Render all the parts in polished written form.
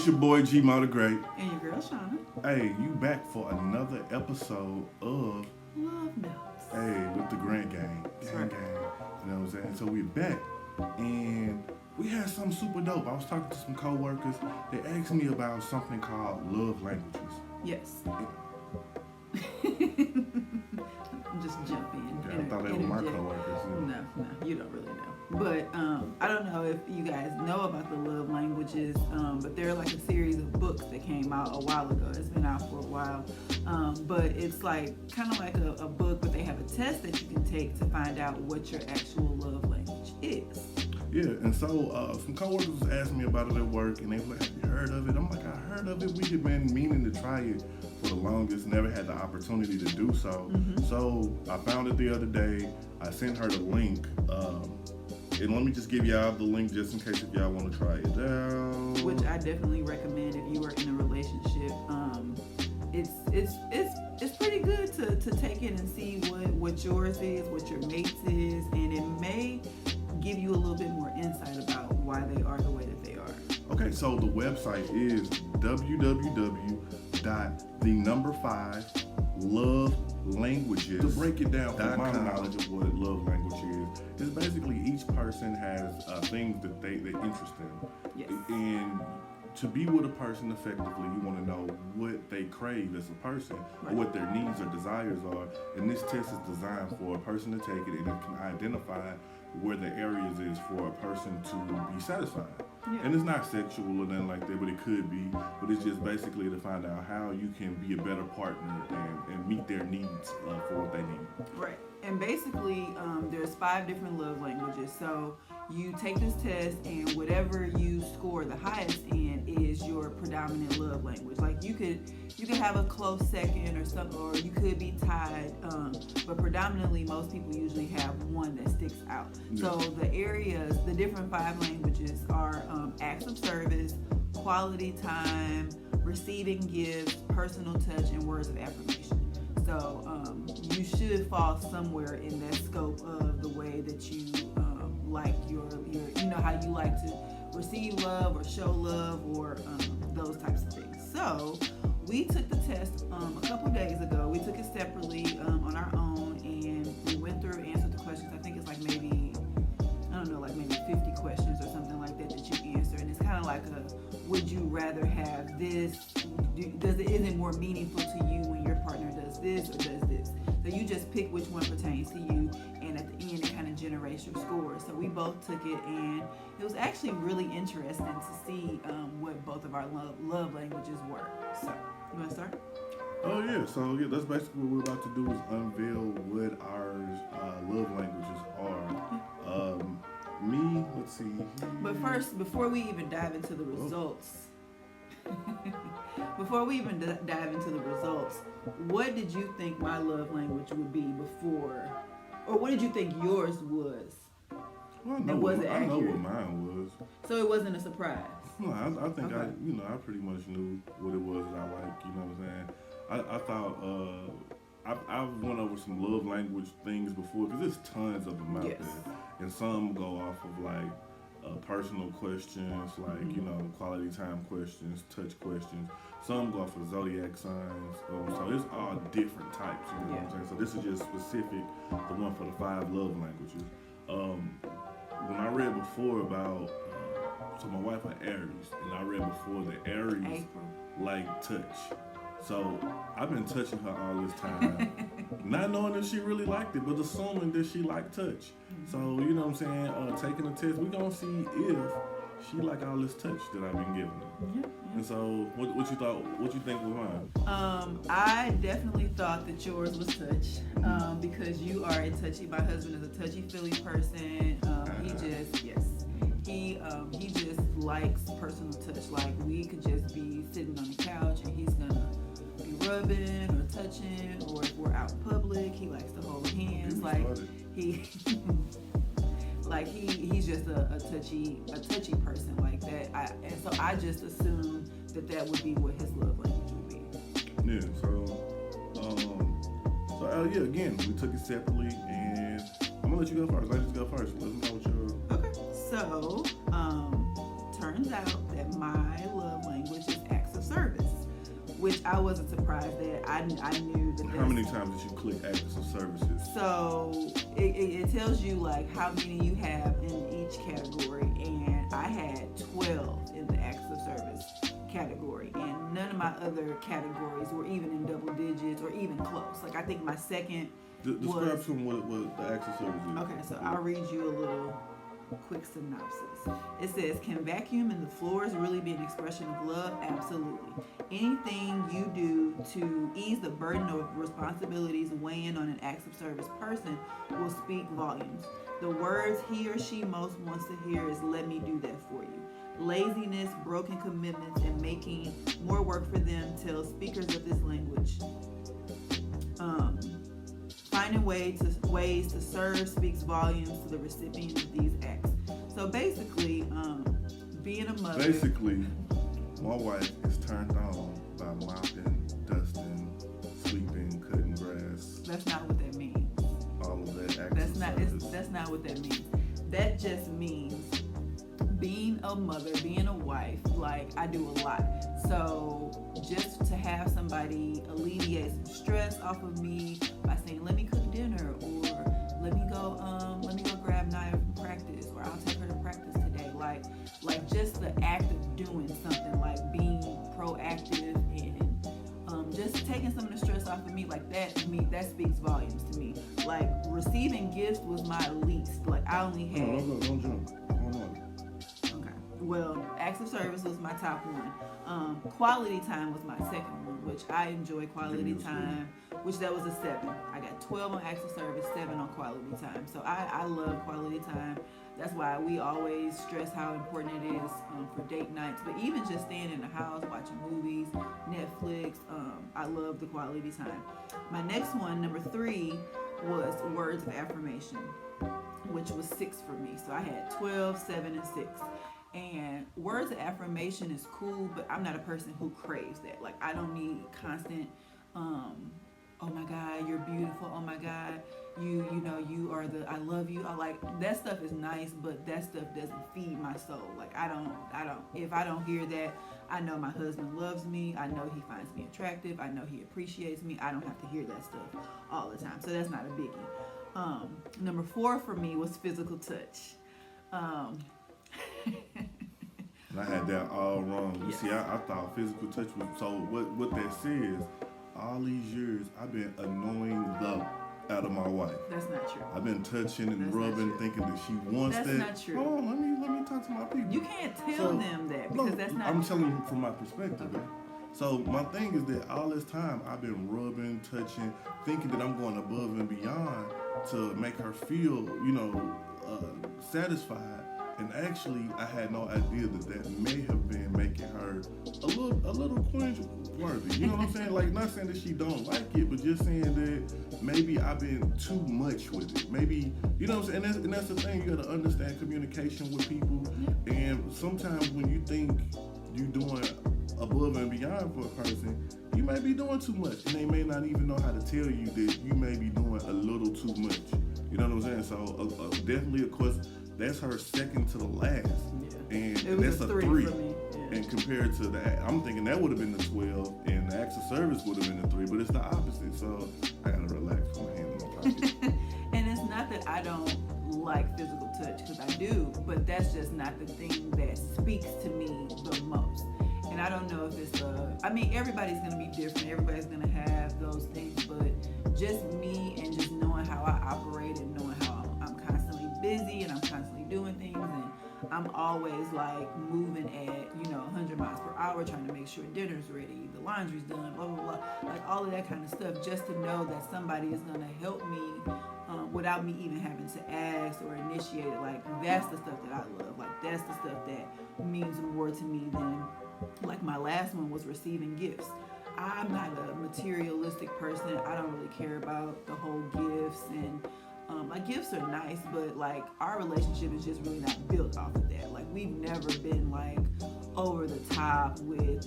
It's your boy G Mo the Great. And your girl Shauna. Hey, you back for another episode of Love Notes. Hey, with the Grant Gang. That's right. Gang. You know what I'm saying? So we're back. And we had something super dope. I was talking to some co-workers. They asked me about something called love languages. Yes. Just jump in. Yeah, I thought they were my co-workers. No, you don't really know. But I don't know if you guys know about the love languages, but they're like a series of books that came out a while ago. It's been out for a while. But it's like kind of like a book, but they have a test that you can take to find out what your actual love language is. Yeah, and so some coworkers was asking me about it at work, and they were like, "Have you heard of it?" I'm like, "I heard of it. We had been meaning to try it for the longest, never had the opportunity to do so." Mm-hmm. So I found it the other day. I sent her the link, and let me just give y'all the link just in case if y'all want to try it out. Which I definitely recommend if you are in a relationship. It's pretty good to take it and see what yours is, what your mate's is, and it may give you a little bit more insight about why they are the way that they are. Okay, so the website is www.the5lovelanguages. To break it down from my knowledge of what love language is basically each person has things that they interest in. Yes. And to be with a person effectively, you want to know what they crave as a person, right, or what their needs or desires are. And this test is designed for a person to take it and it can identify where the areas is for a person to be satisfied. Yeah. And it's not sexual or nothing like that, but it could be. But it's just basically to find out how you can be a better partner and meet their needs for what they need. Right. And basically, there's 5 different love languages. So you take this test, and whatever you score the highest in is your predominant love language. Like you could have a close second or something, or you could be tied. But predominantly, most people usually have one that sticks out. Yeah. So the areas, the different 5 languages are acts of service, quality time, receiving gifts, personal touch, and words of affirmation. So you should fall somewhere in that scope of the way that you like your you know how you like to receive love or show love or those types of things. So we took the test a couple days ago. We took it separately on our own, and we went through, answered the questions. I think it's like maybe 50 questions or something like that you answer, and it's kind of like a would you rather have this? Is it more meaningful to you when your partner does this or does this? So you just pick which one pertains to you, and at the end it kind of generates your score. So we both took it, and it was actually really interesting to see what both of our love languages were. So you want to start? Oh yeah, so yeah, that's basically what we're about to do is unveil what our love languages are. Let's see. But first, before we even dive into the results, what did you think my love language would be before, or what did you think yours was? Well, I know what mine was. So it wasn't a surprise. No, I think okay. I pretty much knew what it was that I liked. You know what I'm saying? I thought I've went over some love language things before because there's tons of them out yes. there, and some go off of like personal questions, like mm-hmm. Quality time questions, touch questions. Some go off of zodiac signs. So it's all different types. You know what I'm saying? So this is just specific, the one for the 5 love languages. When I read before about, so my wife are Aries, and I read before that Aries like touch. So I've been touching her all this time, not knowing if she really liked it, but assuming that she liked touch. So, you know what I'm saying, taking a test, we're going to see if she like all this touch that I've been giving her. Yeah. And so what you think was mine? I definitely thought that yours was touch, because you are my husband is a touchy-feely person. He just likes personal touch. Like we could just be sitting on the couch and he's gonna be rubbing or touching, or if we're out in public, he likes to hold hands. He's just a touchy person like that. And so I just assumed that would be what his love language would be. Yeah. So again, we took it separately, and I'm gonna let you go first. Ladies go first. Let me know what your. Okay. So, turns turns out that my love language is acts of service, which I wasn't surprised at. I knew that. How many times did you click acts of services? So it tells you like how many you have in each category, and I had 12 in the acts of service category, and none of my other categories were even in double digits or even close. Like I think my second describe to them what the acts of service is. Okay, so I'll read you a little quick synopsis. It says, can vacuuming the floors really be an expression of love? Absolutely. Anything you do to ease the burden of responsibilities weighing on an acts of service person will speak volumes. The words he or she most wants to hear is, let me do that for you. Laziness, broken commitments, and making more work for them tell speakers of this language. Finding ways to serve speaks volumes to the recipient of these acts. So basically, being a mother. Basically, my wife is turned on by mopping, dusting, sweeping, cutting grass. That's not what that means. All of that acts of service. That's not what that means. That just means being a mother, being a wife. Like I do a lot. So just to have somebody alleviate some stress off of me by saying, let me cook dinner, or let me go grab Naya from practice, or I'll take her to practice today. Like just the act of doing something, like being proactive and just taking some of the stress off of me, like that to me, that speaks volumes to me. Like receiving gifts was my least. Like I only had. Don't jump. Hold on. Well, acts of service was my top one. Quality time was my second one, which I enjoy quality time, which that was a 7. I got 12 on acts of service, 7 on quality time. So I love quality time. That's why we always stress how important it is for date nights. But even just staying in the house, watching movies, Netflix, I love the quality time. My next one, number 3, was words of affirmation, which was 6 for me. So I had 12, 7, and 6. And words of affirmation is cool, but I'm not a person who craves that. Like I don't need constant, oh my God, you're beautiful. Oh my God, you are I love you. I like that stuff is nice, but that stuff doesn't feed my soul. Like I don't, if I don't hear that, I know my husband loves me. I know he finds me attractive. I know he appreciates me. I don't have to hear that stuff all the time. So that's not a biggie. Number 4 for me was physical touch. And I had that all wrong. You see, I thought physical touch was, so what that says, all these years I've been annoying the out of my wife. That's not true. I've been touching and rubbing, thinking that she wants that. That's not true. Oh, let me talk to my people. You can't tell them that because that's not I'm telling you from my perspective. Okay. So my thing is that all this time I've been rubbing, touching, thinking that I'm going above and beyond to make her feel, satisfied. And actually, I had no idea that may have been making her a little cringe-worthy. You know what I'm saying? Like, not saying that she don't like it, but just saying that maybe I've been too much with it. Maybe, you know what I'm saying? And that's the thing. You got to understand communication with people. And sometimes when you think you're doing above and beyond for a person, you may be doing too much. And they may not even know how to tell you that you may be doing a little too much. You know what I'm saying? So, definitely, of course, that's her second to the last, and that's a 3. For me. Yeah. And compared to that, I'm thinking that would have been the 12, and the acts of service would have been the 3, but it's the opposite. So I gotta relax, my hand in my pocket. And it's not that I don't like physical touch, because I do, but that's just not the thing that speaks to me the most. And I don't know if it's everybody's gonna be different. Everybody's gonna have those things, but just me and just knowing how I operate and knowing how I'm constantly busy and I'm constantly doing things, and I'm always like moving at 100 miles per hour, trying to make sure dinner's ready, the laundry's done, blah blah blah, like all of that kind of stuff. Just to know that somebody is gonna help me without me even having to ask or initiate it. Like that's the stuff that I love. Like that's the stuff that means more to me than like my last one was receiving gifts. I'm not a materialistic person. I don't really care about the whole gifts, and like gifts are nice, but like our relationship is just really not built off of that. Like we've never been like over the top with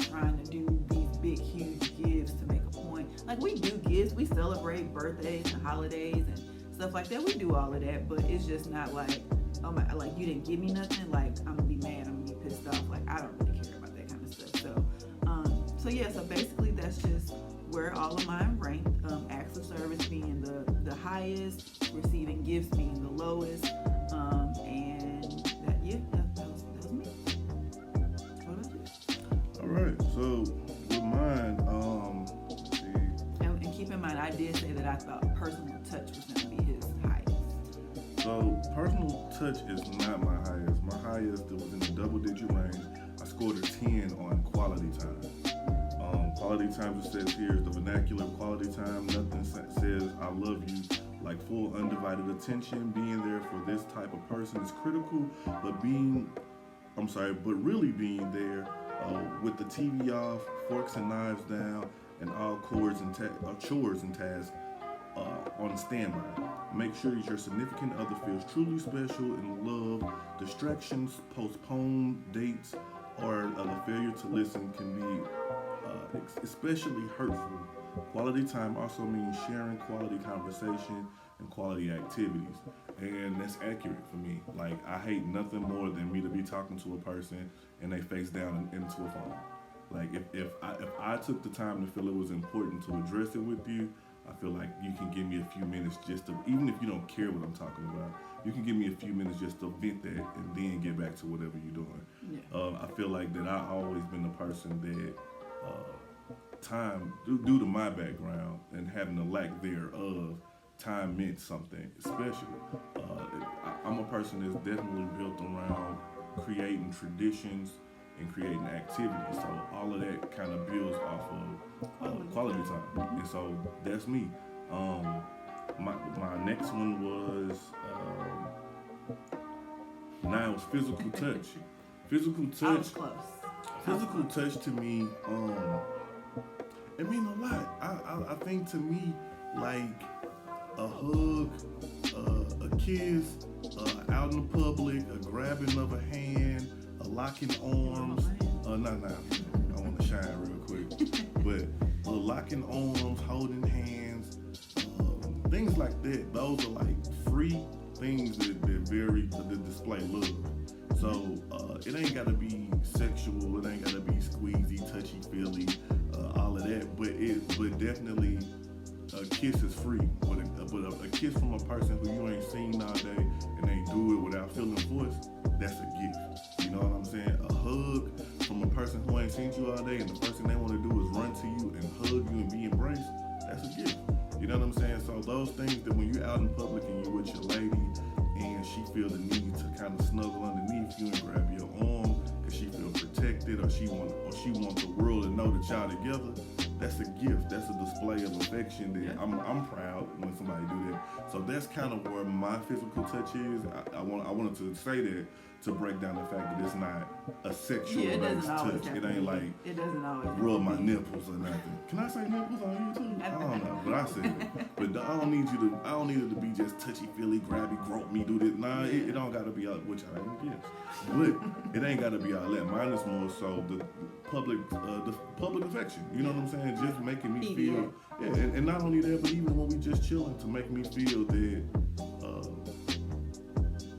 trying to do these big huge gifts to make a point. Like we do gifts, we celebrate birthdays and holidays and stuff like that. We do all of that, but it's just not like, oh my, like you didn't give me nothing, like I'm gonna be mad, I'm gonna pissed off. Like, I don't really care about that kind of stuff. So yeah, so basically that's just where all of mine ranked. Acts of service being the highest, receiving gifts being the lowest, and that was me. What about you? All right, so with mine, let's see. And keep in mind, I did say that I thought personal touch was going to be his highest. So personal touch is not my highest. My highest, it was in the double-digit range. I scored a 10 on quality time. Quality time, it says here, is the vernacular quality time. Nothing says I love you like full undivided attention. Being there for this type of person is critical, but really being there with the TV off, forks and knives down, and all chores and tasks on standby. Make sure your significant other feels truly special and love. Distractions, postponed dates, or the failure to listen can be especially hurtful. Quality time also means sharing quality conversation and quality activities, and that's accurate for me. Like, I hate nothing more than me to be talking to a person and they face down into a phone. Like, if I took the time to feel it was important to address it with you, I feel like you can give me a few minutes just to, even if you don't care what I'm talking about, you can give me a few minutes just to vent that and then get back to whatever you're doing. Yeah. I feel like that I've always been the person that time, due to my background and having the lack thereof, time meant something special. I'm a person that's definitely built around creating traditions and creating activities. So all of that kind of builds off of quality time. And so that's me. My next one was, now it's physical touch. Physical touch. I was close. Physical touch to me, it means a lot. I think to me, like a hug, a kiss, out in the public, a grabbing of a hand, a locking arms. I want to shine real quick, but locking arms, holding hands, things like that. Those are like free things that display love. So it ain't gotta be sexual, it ain't gotta be squeezy, touchy feely, all of that. But definitely a kiss is free. But a kiss from a person who you ain't seen all day and they do it without feeling forced, that's a gift. You know what I'm saying? A hug from a person who ain't seen you all day and the first thing they want to do is run to you and hug you and be embraced, that's a gift. You know what I'm saying? So those things that when you're out in public and you're with your lady and she feel the need to kind of snuggle underneath you and grab your arm because she feel protected, or she want the world to know that y'all together, that's a gift. That's a display of affection that I'm proud when somebody do that. So that's kind of where my physical touch is. I wanted to say that to break down the fact that it's not a sexual touch. It ain't like it doesn't always rub my nipples or nothing. Can I say nipples on you too? I don't know, but I said it. But I don't need it to be just touchy feely, grabby, grope me, do this. Nah, it don't gotta be all, which I ain't against. But it ain't gotta be all that. Mine is more so the public affection. You know what I'm saying? Just making me feel, and not only that, but even when we just chilling, to make me feel that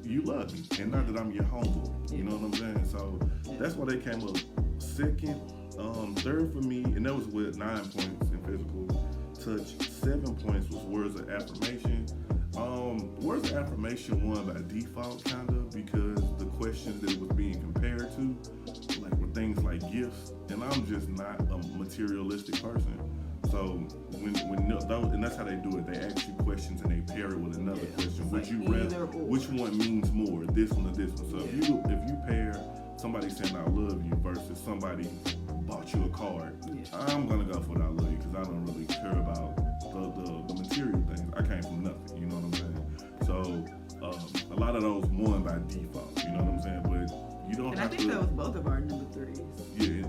you love me, and not that I'm your homeboy. You know what I'm saying? So that's why they came up second. Third for me, and that was with 9 points in physical touch. 7 points was words of affirmation. Words of affirmation won by default, kind of, because the questions that it was being compared to, like, were things like gifts, and I'm just not a materialistic person. So and that's how they do it. They ask you questions and they pair it with another question. Would you rather? Which one means more, this one or this one? So if you pair somebody saying I love you versus somebody bought you a card, I'm gonna go for the I love you because I don't really care about the material things. I came from nothing. You know what I'm saying? So a lot of those won by default. You know what I'm saying? But you don't have to. I think that was both of our number threes. Yeah,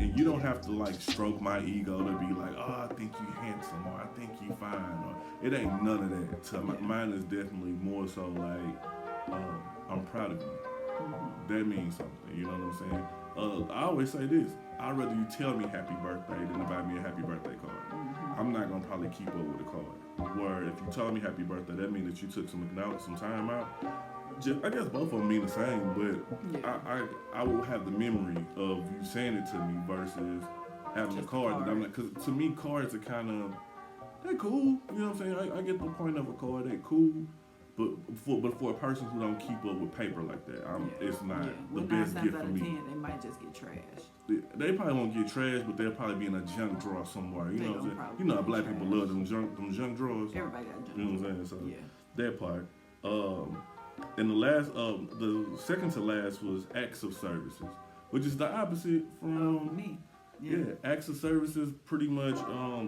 and you don't have to like stroke my ego to be like, oh, I think you handsome, or I think you fine, or it ain't none of that. So mine is definitely more so like, I'm proud of you. Mm-hmm. That means something. You know what I'm saying? I always say this: I'd rather you tell me happy birthday than to buy me a happy birthday card. Mm-hmm. I'm not gonna probably keep up with a card. Where if you tell me happy birthday, that means that you took some time out. I guess both of them mean the same, but Yeah. I will have the memory of you saying it to me versus having Just a card. a That I'm like, because to me, cards are kind of, they're cool. You know what I'm saying? I get the point of a card. They're cool. But for a person who don't keep up with paper like that, it's not the Well, best 9 gift times for out of me. 10, they might just get trashed. They probably won't get trashed, but they'll probably be in a junk drawer somewhere. You They know what I'm gonna saying? probably You know how be black people trashed. love them junk drawers. Everybody got junk. You know what I'm saying? So Yeah. that part. And the last, the second to last was acts of services, which is the opposite from Me. Yeah, acts of services pretty much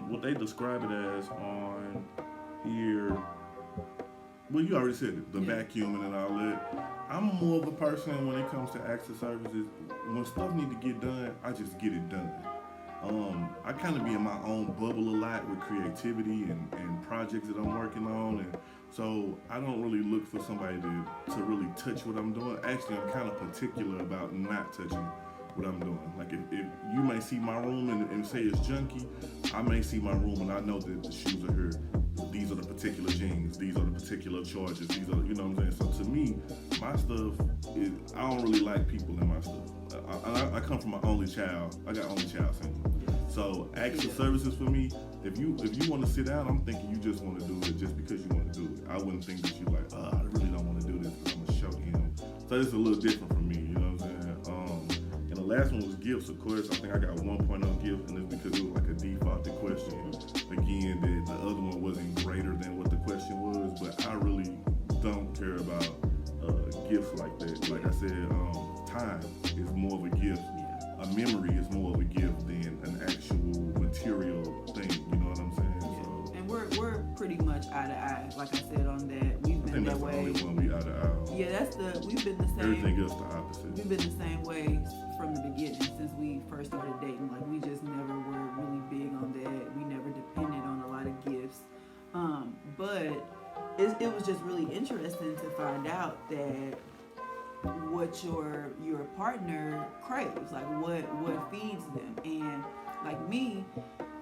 what they describe it as on here. Well, you already said it, the vacuuming and all that. I'm more of a person when it comes to acts of services. When stuff need to get done, I just get it done. I kind of be in my own bubble a lot with creativity and projects that I'm working on, and so I don't really look for somebody to really touch what I'm doing. Actually, I'm kind of particular about not touching what I'm doing. Like if you may see my room and say it's junky, I may see my room and I know that the shoes are here. These are the particular jeans. These are the particular charges. These are, you know what I'm saying? So to me, my stuff is, I don't really like people in my stuff. I come from an only child. I got only child syndrome. So acts of services for me, if you want to sit down, I'm thinking you just want to do it just because you want to do it. I wouldn't think that you like, I really don't want to do this because I'm going to show him. So it's a little different from me, you know what I'm saying? And the last one was gifts, of course. I think I got 1 point on gift, and it's because it was like a defaulted question. Again, that the other one wasn't greater than what the question was, but I really don't care about gifts like that. Like I said, time is more of a gift. A memory is more of a gift than an actual material thing. You know what I'm saying? Yeah. So, And we're pretty much eye to eye. Like I said on that, we've I been think that that's way. the only one we out of aisle. Yeah, we've been the same. Everything else the opposite. We've been the same way from the beginning since we first started dating. Like we just never were really big on that. We never depended on a lot of gifts. But it was just really interesting to find out that what your partner craves, like what feeds them. And like me,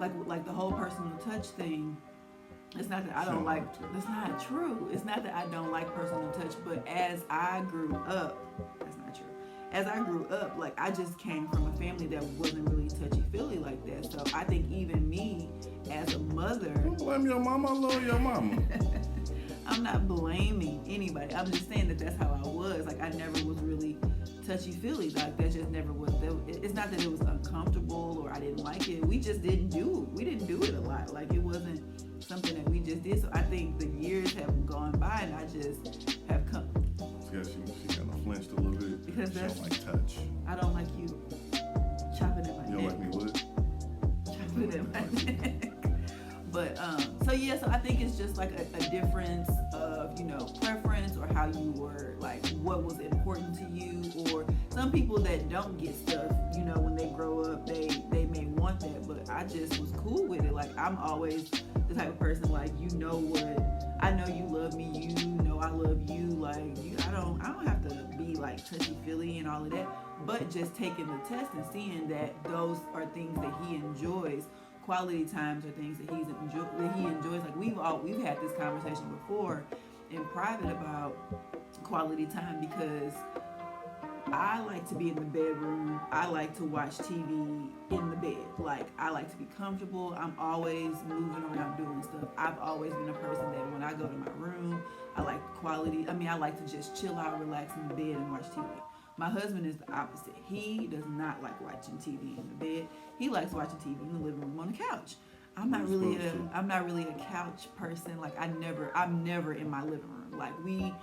like the whole personal touch thing, it's not that I don't like, it's not true. It's not that I don't like personal touch, but as I grew up, that's not true. As I grew up, like I just came from a family that wasn't really touchy-feely like that. So I think even me as a mother, Don't blame your mama, I love your mama. I'm not blaming anybody. I'm just saying that that's how I was. Like I never was really touchy-feely. Like that just never was. It's not that it was uncomfortable or I didn't like it. We just didn't do it. We didn't do it a lot. Like it wasn't something that we just did. So I think the years have gone by and I just have come. She kind of flinched a little bit. Because she that's, don't like touch. I don't like you chopping at my You don't neck. like me what? Chopping at my neck. But so yeah, so I think it's just like a difference of, you know, preference or how you were, like what was important to you. Or some people that don't get stuff, you know, when they grow up, they may want that, but I just was cool with it. Like I'm always the type of person, like, you know what, I know you love me, you know I love you, like I don't have to be like touchy-feely and all of that, but just taking the test and seeing that those are things that he enjoys. Quality times are things that he enjoys. Like we've had this conversation before in private about quality time, because I like to be in the bedroom. I like to watch TV in the bed. Like I like to be comfortable. I'm always moving around doing stuff. I've always been a person that when I go to my room, I like quality. I like to just chill out, relax in the bed and watch TV. My husband is the opposite. He does not like watching TV in the bed. He likes watching TV in the living room on the couch. I'm not really a couch person. Like I'm never in my living room. Like we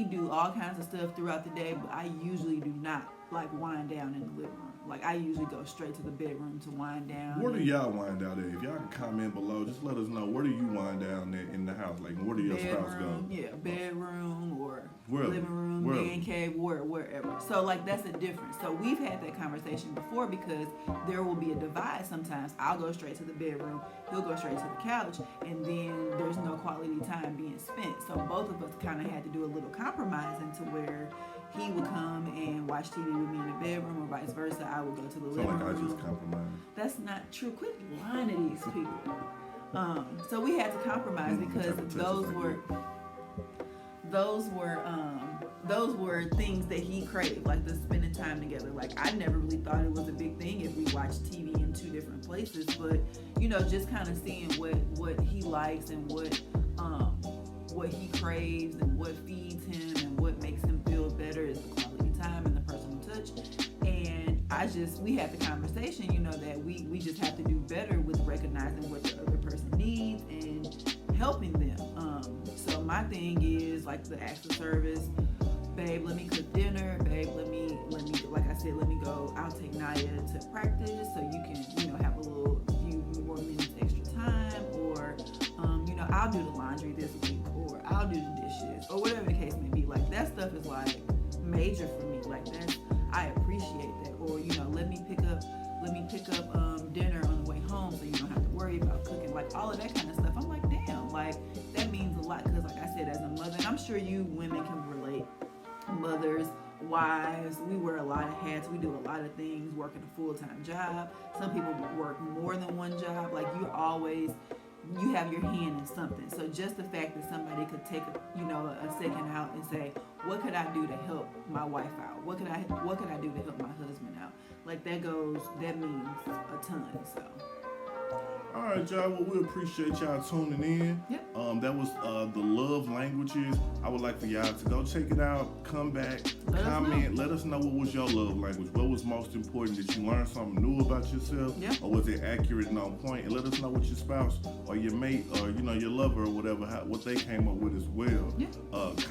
do all kinds of stuff throughout the day, but I usually do not like wind down in the living room. Like I usually go straight to the bedroom to wind down. Where do y'all wind down at? If y'all can comment below, just let us know. Where do you wind down at in the house? Like where do your spouse go? Yeah, bedroom or Wherever. living room, man cave, wherever. So like that's a difference. So we've had that conversation before, because there will be a divide sometimes. I'll go straight to the bedroom, he'll go straight to the couch, and then there's no quality time being spent. So both of us kind of had to do a little compromising to where he would come and watch TV with me in the bedroom, or vice versa. I would go to the living room. I just compromise. That's not true. Quit lying to these people. So we had to compromise because those those were things that he craved, like the spending time together. Like I never really thought it was a big thing if we watched TV in two different places, but just kind of seeing what he likes and what he craves and what feeds him and what makes him feel better is the quality time and the personal touch. And we had the conversation, that we just have to do better with recognizing what the other person needs and helping them. So my thing is like the acts of service. Babe, let me cook dinner. Babe, let me like I said, let me go. I'll take Naya to practice so you can, have a few more minutes extra time, or I'll do the laundry this week, or I'll do the dishes, or whatever the case may be. Like that stuff is like major for me. Like I appreciate that. Or let me pick up dinner on the way home so you don't have to worry about cooking. Like all of that kind of stuff. I'm like, damn, like that means a lot, because like I said, as a mother, and I'm sure you women can relate, mothers, wives, we wear a lot of hats, we do a lot of things, working a full-time job. Some people work more than one job. Like you have your hand in something. So just the fact that somebody could take a second out and say, what could I do to help my wife out? What could I do to help my husband out? Like that means a ton. So all right, y'all. Well, we appreciate y'all tuning in. Yep. That was the love languages. I would like for y'all to go check it out. Come back, comment. Let us know what was your love language. What was most important? Did you learn something new about yourself? Yeah. Or was it accurate and on point? And let us know what your spouse or your mate or your lover or whatever, what they came up with as well. Yeah.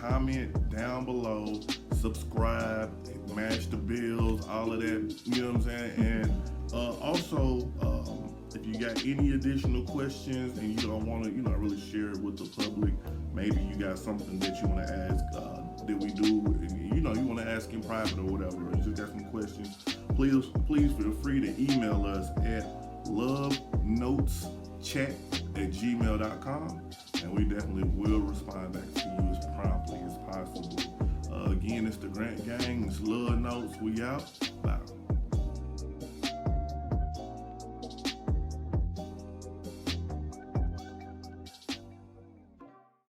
Comment down below. Subscribe. Mash the bells. All of that. You know what I'm saying? And also. If you got any additional questions and you don't want to, really share it with the public, maybe you got something that you want to ask that we do, and you want to ask in private or whatever, or you just got some questions, please feel free to email us at lovenoteschat@gmail.com, and we definitely will respond back to you as promptly as possible. Again, it's the Grant Gang, it's Love Notes, we out, bye.